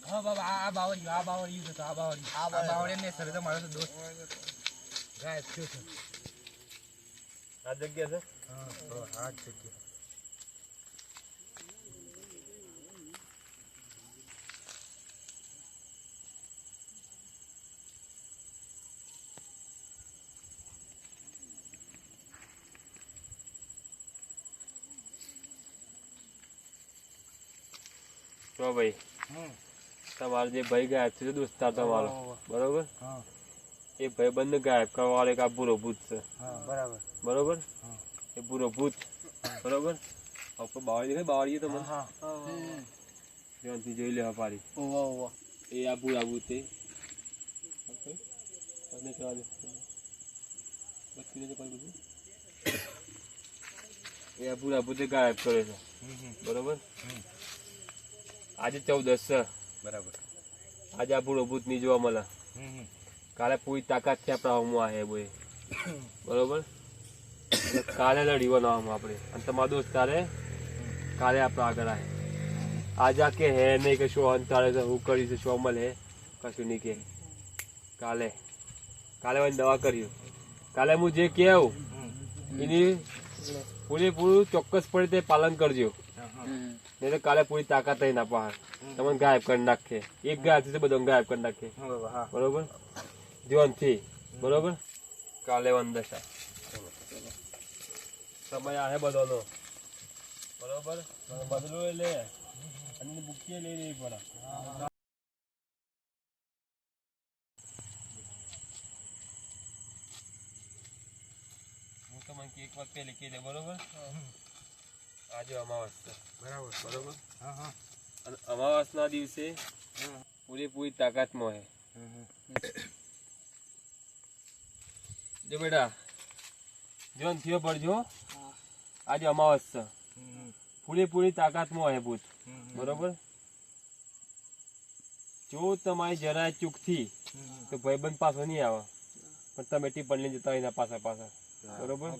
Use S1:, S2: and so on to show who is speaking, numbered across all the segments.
S1: હા બાબા આ બાવળિયું તો આ બાવળિયું ને સર તો મારો તો દોસ્ત ગાયબ થયો છે.
S2: આ જગ્યા છે.
S1: હા આ જગ્યા
S2: તો ભાઈ તમારો જે ભાઈ ગાયબ છે દોસ્તાર તમારો બરોબર એ ભાઈ બંધ ગાયબ કરવા વાળો એક આ પૂરો ભૂત છે. બરોબર એ પૂરો ભૂત બરોબર બાવળી તો ધ્યાનથી જોઈ લેવા પાડી એ આ પૂરા ભૂત એ આ પૂરા ભૂતે ગાયબ કરે છે. બરોબર આજે 14 છે.
S1: બરાબર
S2: આજે આ પૂરો ભૂત નહીં જોવા મળે. કાલે પૂરી તાકાત થી આપણા હોમો આવે બોય. બરોબર કાલે લડીવો ના હોમ આપણે અને તમારો દોસ્ત તારે કાલે આપણા આગળ આવે. આજે આ કે હે નહીં કે શું અંતાળે છે હું કરી છે શું મળે કશું નહીં કે કાલે મને દવા કર્યું. કાલે હું જે કહું એની પૂરેપૂરું ચોક્કસપણે તે પાલન કરજો. નહીં તો કાલે પૂરી તાકાત થઈ ના પહાડ તમને ગાયબ કરી નાખે. એક ગાયબ છે બધો ગાયબ કરી નાખે. બરોબર ધ્યાનથી. બરોબર કાલે વંદશા સમય આવે બધાનો. બરોબર બદલો લે અને બુકીએ લઈ લેવી પડે. હું તમને એક વાર પહેલી કહી દે. બરોબર આજે અમાવાસ છે. બરોબર અને અમાવાસ ના દિવસે પૂરેપૂરી તાકાતમાં હે. જો બેટા જોન થયો પડજો. આજે અમાવાસ છે પૂરેપૂરી તાકાતમાં હે ભૂત. બરોબર જો તમારી જરાય ચૂકથી તો ભાઈબંધ પાછો નહીં આવે પણ તમે ટીપણ લઈને જતા એના પાછા. બરોબર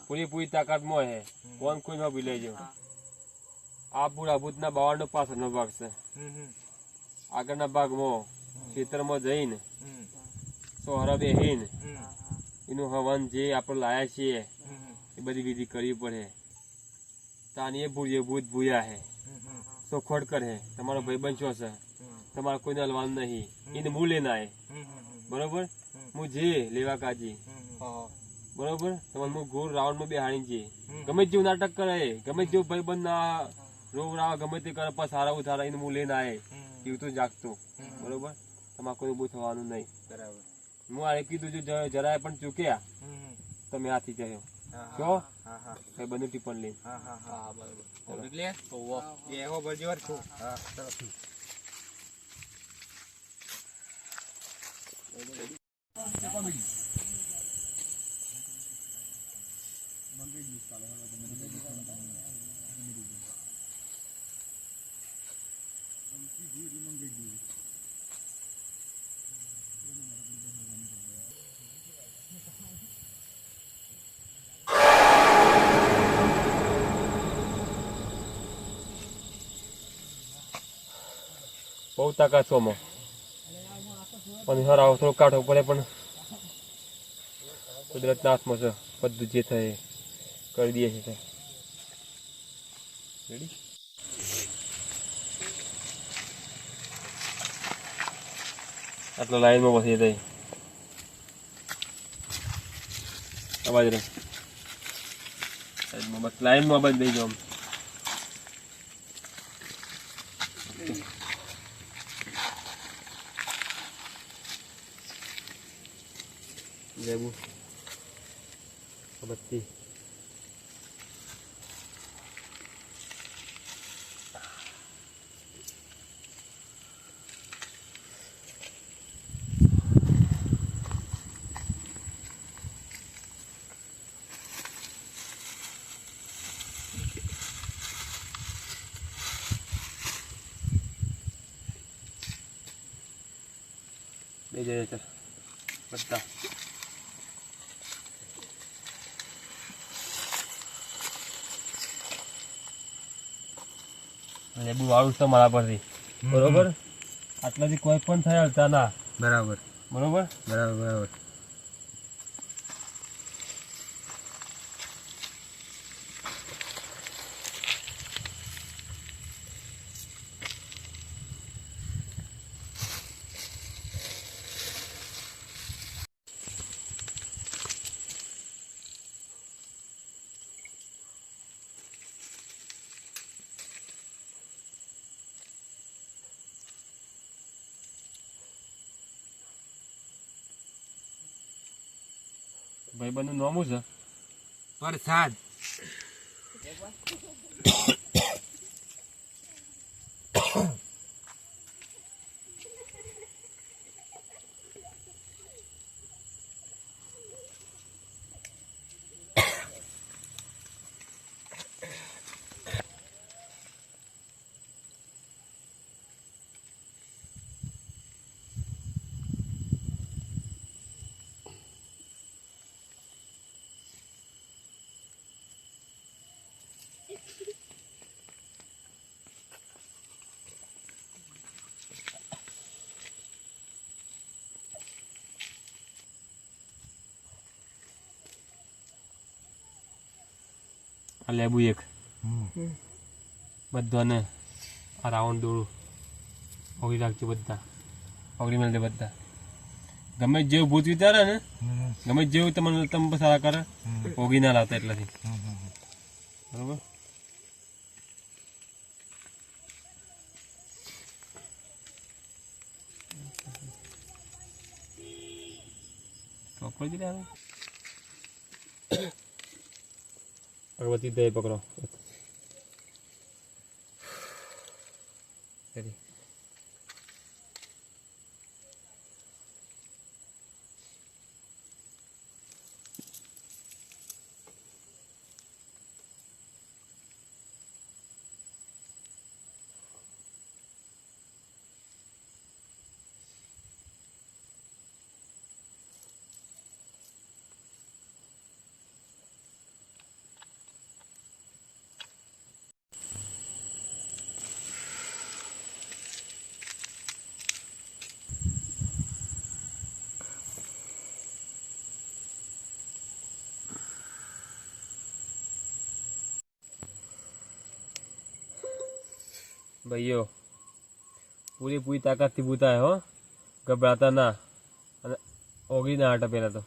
S2: પૂરેપૂરી તાકાતમાં હે. કોઈ ન ભૂલી લેજો. આ પૂરા ભૂતના બાવળનો પાછળનો ભાગ છે. આગળના ભાગમાં ખેતરમાં જઈને સોહરા બેહીને એનું હવન જે આપણે લાયા છીએ એ બધી વિધિ કરવી પડે. તાની એ ભૂત ભૂયા હે સોખોડ કરે. તમારો ભાઈબંધ છો છે તમારે કોઈને હલવાનું નહીં. એને હું લઈને આવે. બરોબર હું જે લેવા કાજી. બરોબર તમારે હું ગોળ રાઉન્ડમાં બેહાડીને જઈએ. ગમે જેવું નાટક કરે ગમે જેવું ભાઈબંધ ના રોગ રાવ ગમે તે કરે પણ સારા ઉધારા એને હું લઈને આવે એવું તો જાગતું. બરોબર તમારે કોઈ ઉભું થવાનું નહીં.
S1: બરાબર
S2: હું આ કીધું જો જરાય પણ ચૂક્યા તમે હાથી જયો છો ભાઈ બંધ ટીપણ લઈને. બહુ તાકાત સોમાં પણ હરાવો થોડો કાઢવો પડે પણ કુદરતના હાથમાં છે. બધું જે થાય કરી દઈએ છીએ. રેડી આટલો લાઈનમાં બસી જાય અવાજ રે બસ લાઈનમાં બંધ થઈ જાવ. લેબુ બત્તી બે જગ્યાએ બધા લેબુ વાળું તમારા પરથી. બરોબર આટલાથી કોઈ પણ થાય હલતા ના.
S1: બરાબર
S2: બરોબર.
S1: બરાબર બરાબર.
S2: ભાઈબંધનું નામ શું છે?
S1: વરસાદ.
S2: આ લેબુ એક બધાને આ રાઉન્ડ દોડું ઓગળી રાખજો. બધા ઓગળી મળે બધા. ગમે જેવું ભૂત વિચારે ને, ગમે જેવું તમને તમે સારા કરે, ઓગી ના લાવતા એટલાથી. બરોબર. અગરબત્તી દે પકડો. ભાઈઓ પૂરી તાકાતથી બૂતાય હો, ગભરાતા ના, અને ઓગળી ના હટા પેલા તો.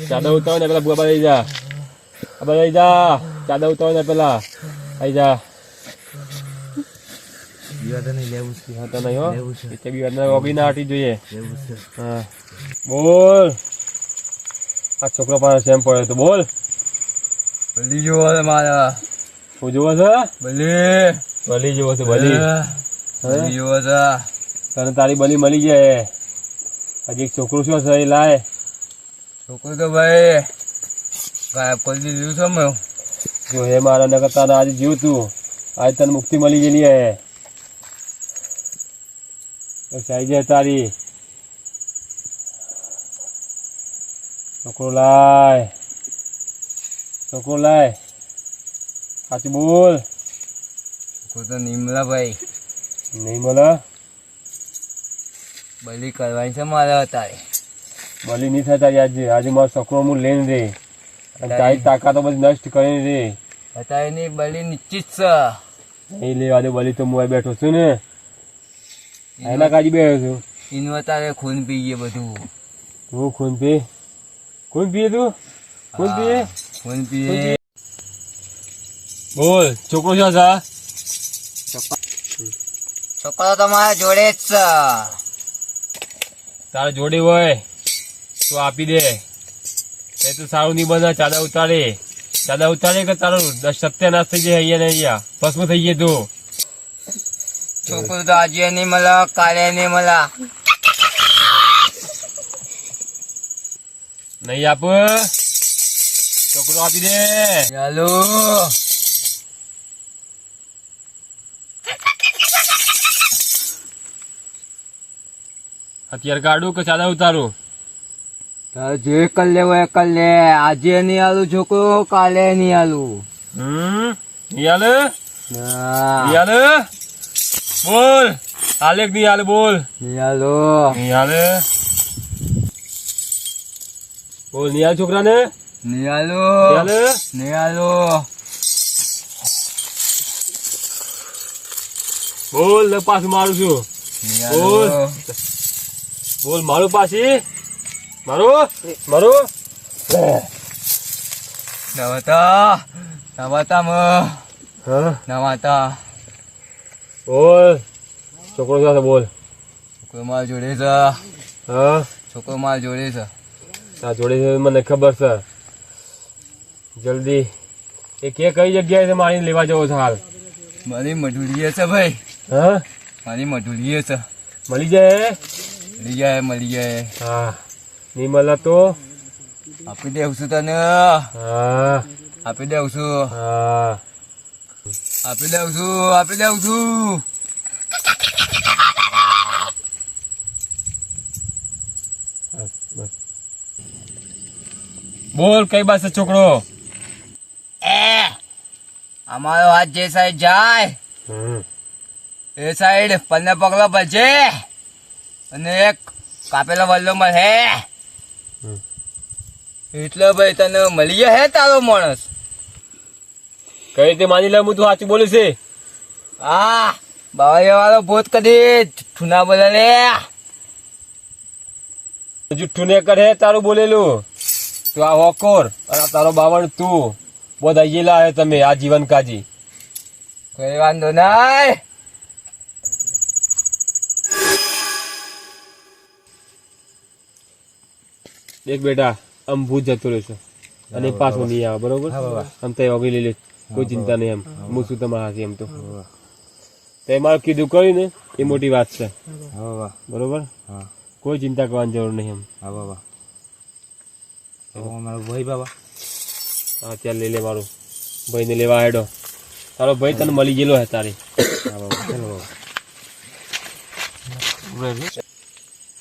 S2: ચાદા ઉતાવ ને પેલા બુઆ લઈ જા. લઈ જા. ચાદા ઉતાવ ને પેલા આઈ જા. બોલ. આ છોકરો પાસે સેમ પડ્યો તો બોલ.
S1: બલી જોવો છે મારા.
S2: શું જોવો છે?
S1: બલી.
S2: બલી જોવો છે. બલી
S1: જોવો છે.
S2: તને તારી બલી મળી જાય. હજી એક છોકરું શું છે એ લાય.
S1: છોકરું તો ભાઈ ગાયબ કરી દીધું છે મેં.
S2: જો હે મારા નગર તારા આજે જીવ તું. आज तन मुक्ति मली गेली है. साइज है तारी. छोकरो लाय. छोकरो लाय. साचું बोल.
S1: छोकरो तो नहीं मिला भाई.
S2: नहीं मिला.
S1: बलि करवानी છે મારે અત્યારે.
S2: બલિ નહીં થાય તારી આજે. આજે મારો છોકરો હું લઈને રે. તારી તાકાતો બધી નષ્ટ કરીને રે.
S1: અત્યારે ની બલિ નિશ્ચિત છે.
S2: નહીં લેવા દે બલિ તો હું બેઠો છું ને. એના કાજી બે છું
S3: ઇનવા તારે ખૂન પીએ બધું.
S2: હું ખૂન પીએ તું ખૂન પીએ
S3: ખૂન પીએ.
S2: બોલ છોકરો છે સા
S3: છોકરો તમારા જોડે જ છે.
S2: તારે જોડે હોય તો આપી દે. એ તો સારું નહીં બને. ચાદા ઉતારે કે તારો સત્યાનાશ થઈ જાય અહીંયા ને અહીંયા ભસ્મ થઈ જાય તું.
S3: છોકરો તો આજે નહીં મળે, કાલે નહીં મળે.
S2: નહીં આપ છોકરો આપી દે.
S3: ચાલો
S2: હથિયાર કાઢું કે ચાદા ઉતારું?
S3: તારે જે કર લેવો એ કર લે. આજે નહીં આલું છોકરો, કાલે નહીં આલું.
S2: નહીં હાલે બોલ. હાલે કે નહીં હાલે બોલ.
S3: નહીં આલો.
S2: નહીં હાલે બોલ. નહીં હાલ છોકરાને.
S3: નહીં આલો.
S2: નહીં હાલે
S3: નહીં આલો.
S2: બોલ. ને પાછું મારું છું.
S3: નહીં
S2: બોલ.
S3: આલો.
S2: બોલ મારું પાછી મારું
S3: નવાતા નવાતા મ
S2: હા
S3: નવાતા.
S2: બોલ છોકરો સાથે બોલ.
S3: છોકરો માર જોડે છે.
S2: હા
S3: છોકરો માર જોડે છે.
S2: આ જોડે છે મને ખબર છે. જલ્દી એ કઈ જગ્યાએ છે મારી લેવા જવો છે હાલ?
S3: મારી મજૂરીએ છે ભાઈ.
S2: હા
S3: મારી મજૂરીએ છે.
S2: મળી જાય.
S3: મળી જાય.
S2: હા નહીં મળે તો
S3: આપી દેવું છું તને.
S2: હા
S3: આપી દેવું છું.
S2: હા
S3: આપી દેવું છું. આપી દેવું છું.
S2: બોલ કઈ પાસે છોકરો?
S3: અમારો હાથ જે સાઈડ જાય એ સાઈડ 15 પગલા ભરજે અને એક કાપેલો વલ્લો મળે. એટલે ભાઈ તને મળી ગયા હે તારો માણસ.
S2: કઈ રીતે માની લે હું તું સાચું બોલું છે?
S3: હા બાવળિયા વાળો ભૂત કદી જુઠ્ઠું ના બોલે લે.
S2: જુઠ્ઠું ને કરે તારું બોલેલું. તું આ હોકોર અને આ તારો બાવણ તું બધા ગયેલા હે તમે આ જીવન કાજી.
S3: કોઈ વાંધો નહીં.
S2: દેખ બેટા આમ ભૂત જતો રહેશે અને પાછો નહીં આવે બરોબર. આમ તો ઓગી લઈ લે કોઈ ચિંતા નહીં. એમ હું શું તમારા હાથી એમ તો તે મારું કીધું કર્યું ને એ મોટી વાત છે બરોબર. કોઈ ચિંતા કરવાની જરૂર નહીં. એમ
S3: મારો ભાઈ બાબા
S2: હા ત્યાં લઈ લે મારું ભાઈને લેવા હેડો. તારો ભાઈ તને મળી ગયેલો હે તારી.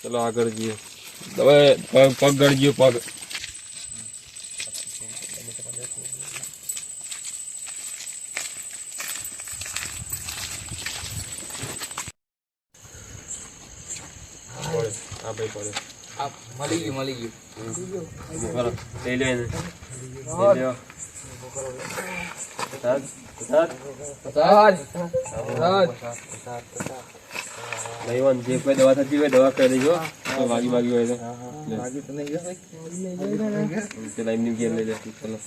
S2: ચલો આગળ જઈએ. હવે પગ ગળજો પગ. હા ભાઈ પડે.
S3: મળી ગયું
S2: લઈ લે લઈ લ્યો. લઈવાનું જે કોઈ દવા થતી હોય દવા કરી દેજો. વાગી હોય તો પેલા એમની ગેર લઈ લે. ચલો